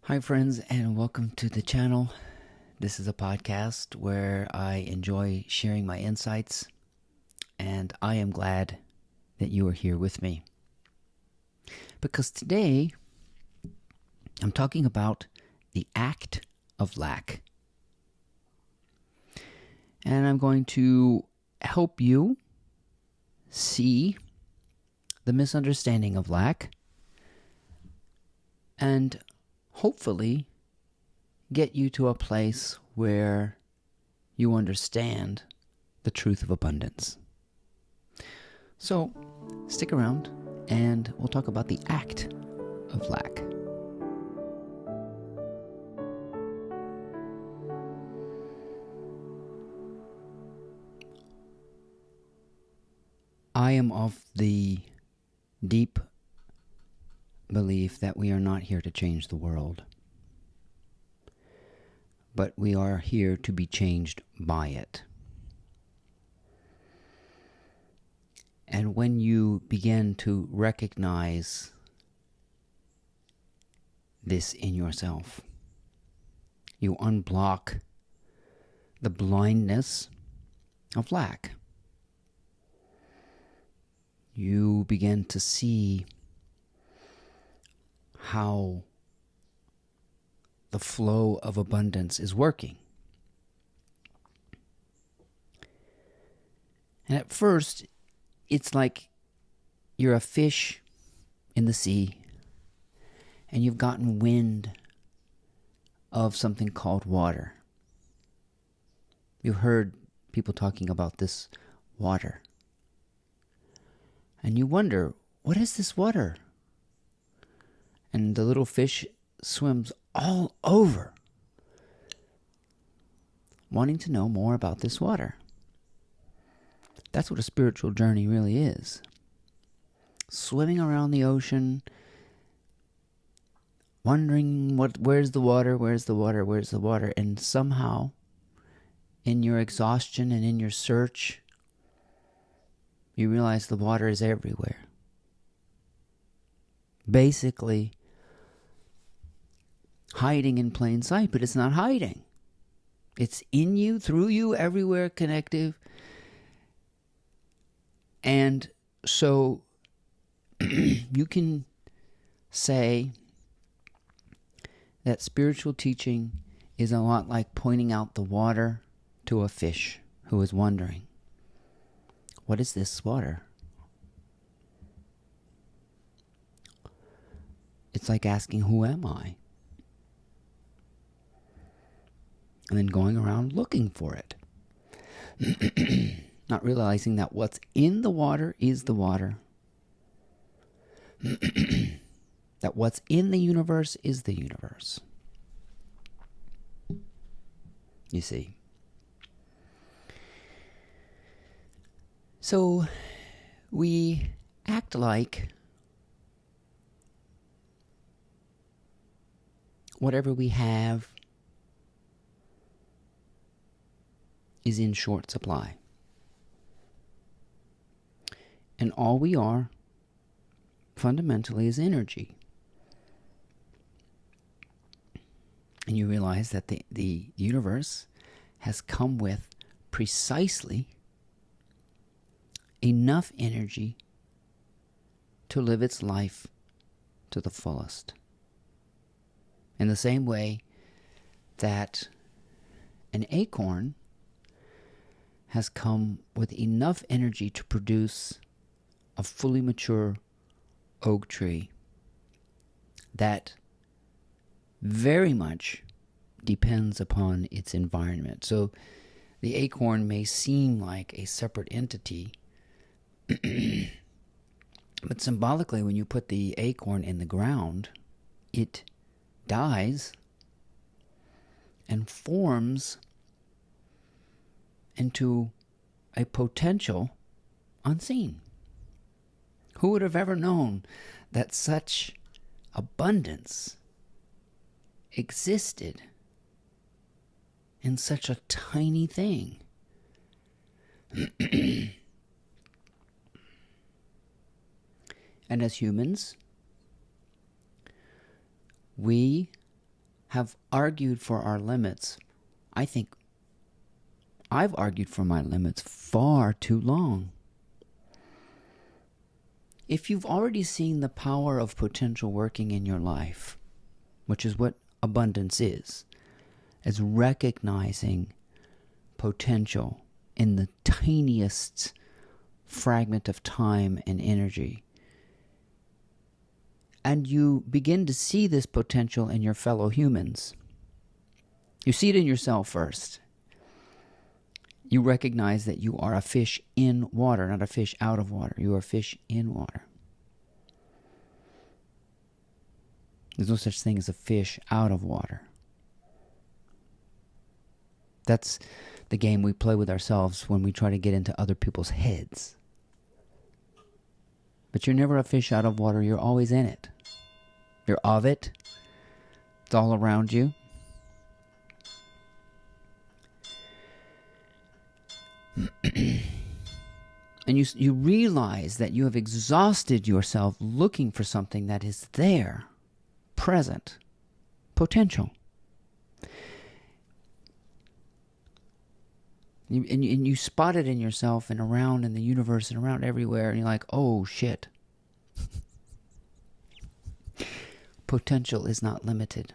Hi, friends, and welcome to the channel. This is a podcast where I enjoy sharing my insights, and I am glad that you are here with me. Because today, I'm talking about the act of lack. And I'm going to help you see the misunderstanding of lack and hopefully get you to a place where you understand the truth of abundance. So, stick around and we'll talk about the act of lack. I am of the deep belief that we are not here to change the world, but we are here to be changed by it. And when you begin to recognize this in yourself, you unblock the blindness of lack. You begin to see how the flow of abundance is working. And at first, it's like you're a fish in the sea and you've gotten wind of something called water. You've heard people talking about this water. And you wonder, what is this water? And the little fish swims all over, wanting to know more about this water. That's what a spiritual journey really is. Swimming around the ocean, wondering where's the water, where's the water, where's the water, and somehow, in your exhaustion and in your search, you realize the water is everywhere. Basically, hiding in plain sight, but it's not hiding. It's in you, through you, everywhere, connective. And so you can say that spiritual teaching is a lot like pointing out the water to a fish who is wondering, what is this water? It's like asking, who am I? And then going around looking for it. Not realizing that what's in the water is the water. That what's in the universe is the universe. You see. So we act like whatever we have is in short supply. And all we are fundamentally is energy. And you realize that the universe has come with precisely enough energy to live its life to the fullest. In the same way that an acorn has come with enough energy to produce a fully mature oak tree that very much depends upon its environment. So the acorn may seem like a separate entity, but symbolically, when you put the acorn in the ground, it dies and forms into a potential unseen. Who would have ever known that such abundance existed in such a tiny thing? And as humans, we have argued for our limits. I think I've argued for my limits far too long. If you've already seen the power of potential working in your life, which is what abundance is recognizing potential in the tiniest fragment of time and energy, and you begin to see this potential in your fellow humans. You see it in yourself first. You recognize that you are a fish in water, not a fish out of water. You are a fish in water. There's no such thing as a fish out of water. That's the game we play with ourselves when we try to get into other people's heads. But you're never a fish out of water. You're always in it. You're of it. It's all around you. And you realize that you have exhausted yourself looking for something that is there, present, potential. And you spot it in yourself and around in the universe and around everywhere, and you're like, oh shit. Potential is not limited.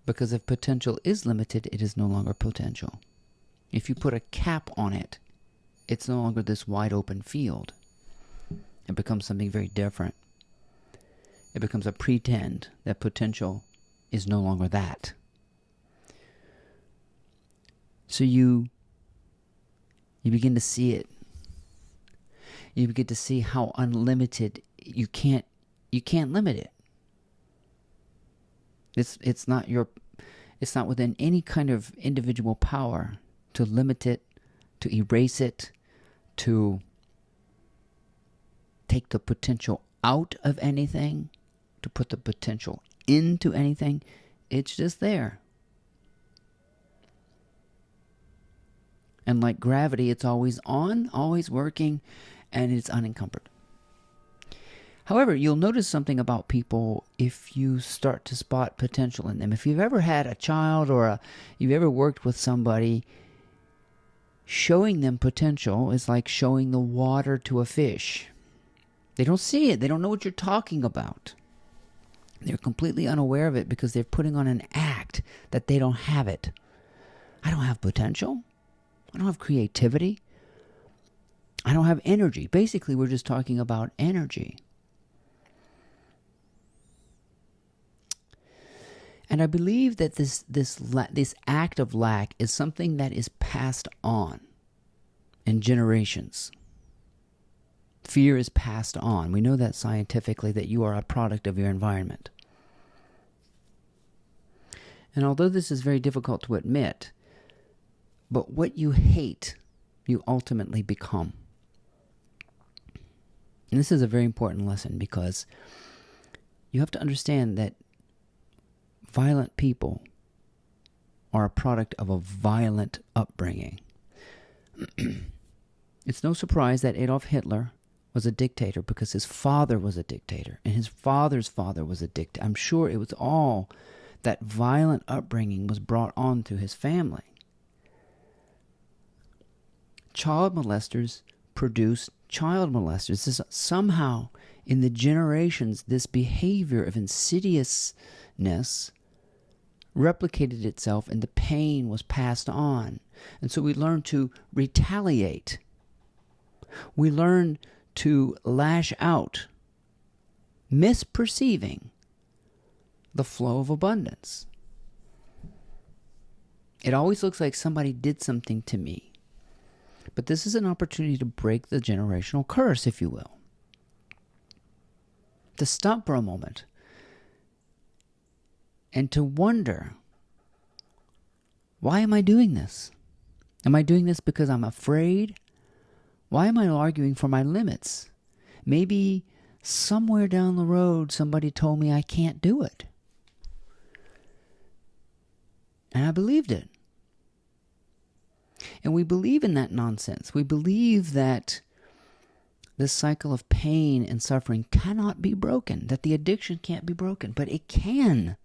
Because if potential is limited, it is no longer potential. If you put a cap on it, it's no longer this wide open field. It becomes something very different. It becomes a pretend that potential is no longer that. So you begin to see it. You begin to see how unlimited you can't limit it. It's not within any kind of individual power to limit it, to erase it, to take the potential out of anything, to put the potential into anything. It's just there. And like gravity, it's always on, always working, and it's unencumbered. However, you'll notice something about people if you start to spot potential in them. If you've ever had a child or you've ever worked with somebody, showing them potential is like showing the water to a fish. They don't see it. They don't know what you're talking about. They're completely unaware of it because they're putting on an act that they don't have it. I don't have potential. I don't have creativity. I don't have energy. Basically, we're just talking about energy. And I believe that this act of lack is something that is passed on in generations. Fear is passed on. We know that scientifically, that you are a product of your environment. And although this is very difficult to admit, but what you hate, you ultimately become. And this is a very important lesson because you have to understand that violent people are a product of a violent upbringing. It's no surprise that Adolf Hitler was a dictator because his father was a dictator and his father's father was a dictator. I'm sure it was all that violent upbringing was brought on to his family. Child molesters produce child molesters. This is somehow in the generations, this behavior of insidiousness replicated itself and the pain was passed on. And so we learn to retaliate. We learn to lash out, misperceiving the flow of abundance. It always looks like somebody did something to me. But this is an opportunity to break the generational curse, if you will. To stop for a moment and to wonder, why am I doing this? Am I doing this because I'm afraid? Why am I arguing for my limits? Maybe somewhere down the road somebody told me I can't do it. And I believed it. And we believe in that nonsense. We believe that this cycle of pain and suffering cannot be broken, that the addiction can't be broken, but it can.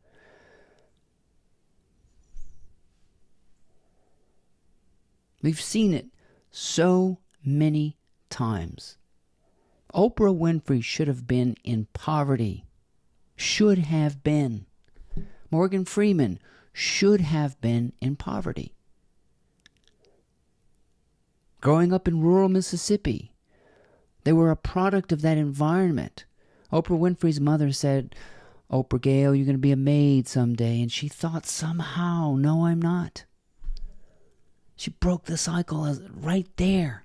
We've seen it so many times. Oprah Winfrey should have been in poverty. Should have been. Morgan Freeman should have been in poverty. Growing up in rural Mississippi, they were a product of that environment. Oprah Winfrey's mother said, "Oprah Gale, you're going to be a maid someday." And she thought somehow, no, I'm not. She broke the cycle right there.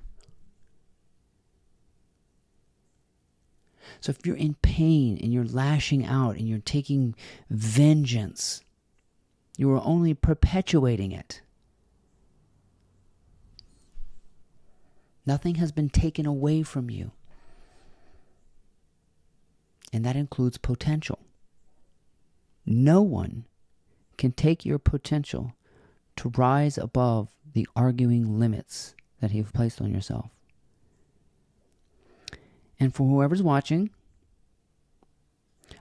So if you're in pain and you're lashing out and you're taking vengeance, you are only perpetuating it. Nothing has been taken away from you. And that includes potential. No one can take your potential to rise above the arguing limits that you've placed on yourself. And for whoever's watching,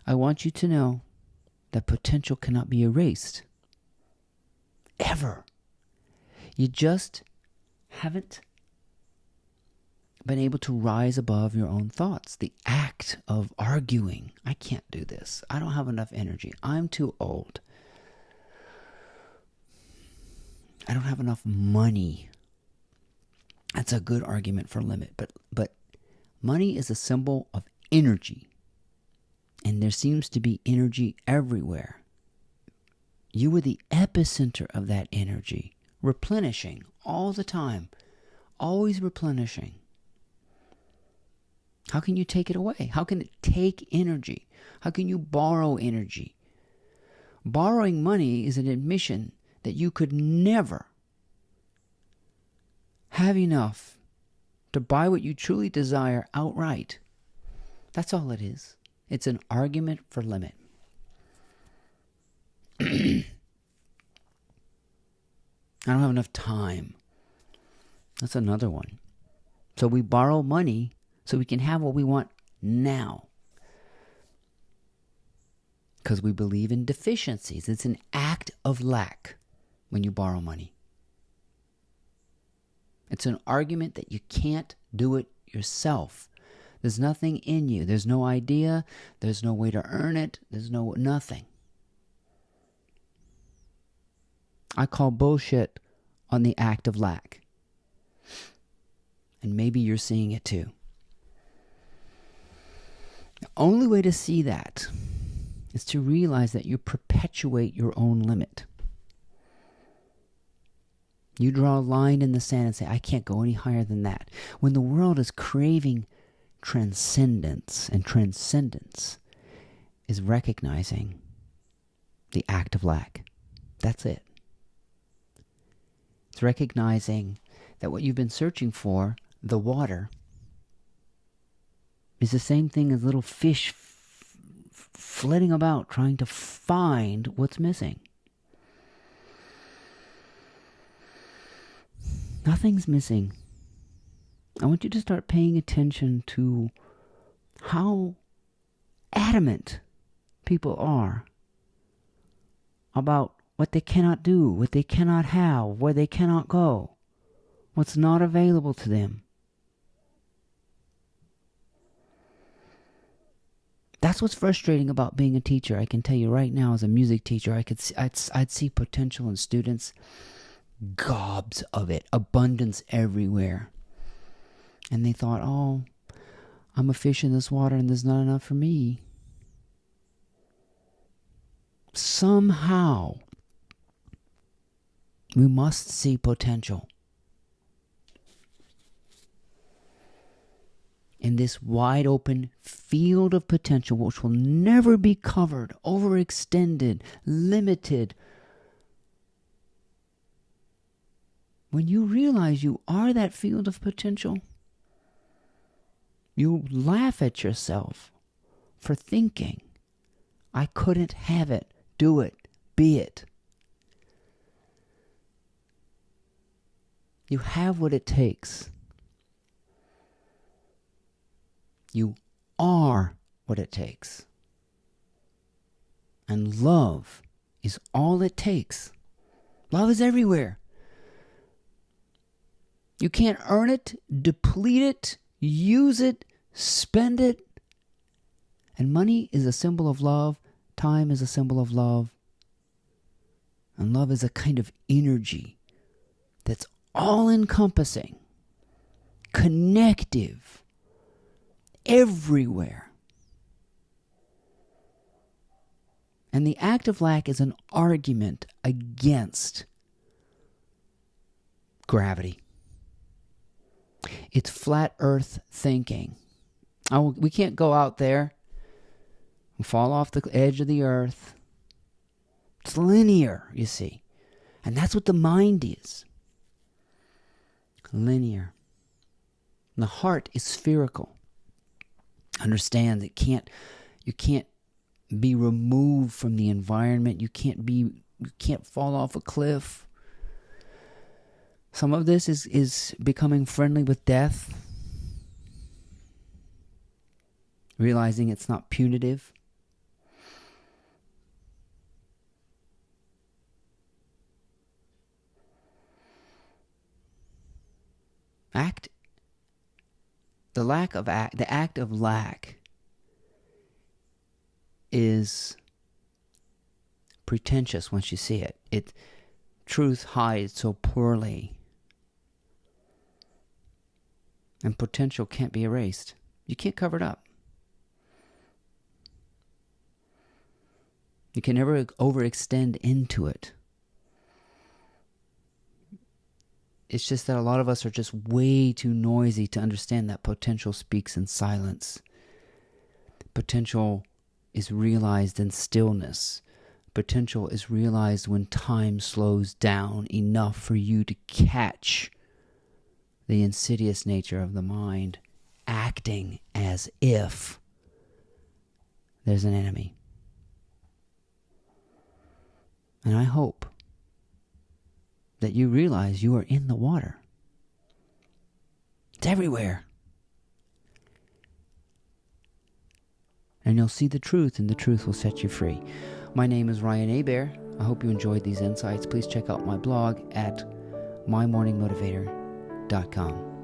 I want you to know that potential cannot be erased. Ever. You just haven't been able to rise above your own thoughts. The act of arguing. I can't do this. I don't have enough energy. I'm too old. I don't have enough money. That's a good argument for limit. But money is a symbol of energy. And there seems to be energy everywhere. You were the epicenter of that energy. Replenishing all the time. Always replenishing. How can you take it away? How can it take energy? How can you borrow energy? Borrowing money is an admission that you could never have enough to buy what you truly desire outright. That's all it is. It's an argument for limit. I don't have enough time. That's another one. So we borrow money so we can have what we want now. Because we believe in deficiencies. It's an act of lack when you borrow money. It's an argument that you can't do it yourself. There's nothing in you. There's no idea. There's no way to earn it. There's nothing. I call bullshit on the act of lack. And maybe you're seeing it too. The only way to see that is to realize that you perpetuate your own limit. You draw a line in the sand and say, I can't go any higher than that. When the world is craving transcendence, and transcendence is recognizing the act of lack. That's it. It's recognizing that what you've been searching for, the water, is the same thing as little fish flitting about trying to find what's missing. Nothing's missing. I want you to start paying attention to how adamant people are about what they cannot do, what they cannot have, where they cannot go, what's not available to them. That's what's frustrating about being a teacher. I can tell you right now, as a music teacher, I'd see potential in students, gobs of it, abundance everywhere. And they thought, oh, I'm a fish in this water and there's not enough for me. Somehow, we must see potential in this wide open field of potential, which will never be covered, overextended, limited. When you realize you are that field of potential, you laugh at yourself for thinking, I couldn't have it, do it, be it. You have what it takes. You are what it takes. And love is all it takes. Love is everywhere. You can't earn it, deplete it, use it, spend it. And money is a symbol of love. Time is a symbol of love. And love is a kind of energy that's all-encompassing, connective, everywhere. And the act of lack is an argument against gravity. It's flat earth thinking. Oh, we can't go out there and fall off the edge of the earth. It's linear, you see. And that's what the mind is. Linear. And the heart is spherical. Understand that you can't be removed from the environment. You can't fall off a cliff. Some of this is becoming friendly with death. Realizing it's not punitive. The act of lack is pretentious once you see it. Truth hides so poorly. And potential can't be erased. You can't cover it up. You can never overextend into it. It's just that a lot of us are just way too noisy to understand that potential speaks in silence. Potential is realized in stillness. Potential is realized when time slows down enough for you to catch the insidious nature of the mind, acting as if there's an enemy. And I hope that you realize you are in the water. It's everywhere. And you'll see the truth, and the truth will set you free. My name is Ryan Hebert. I hope you enjoyed these insights. Please check out my blog at mymorningmotivator.com.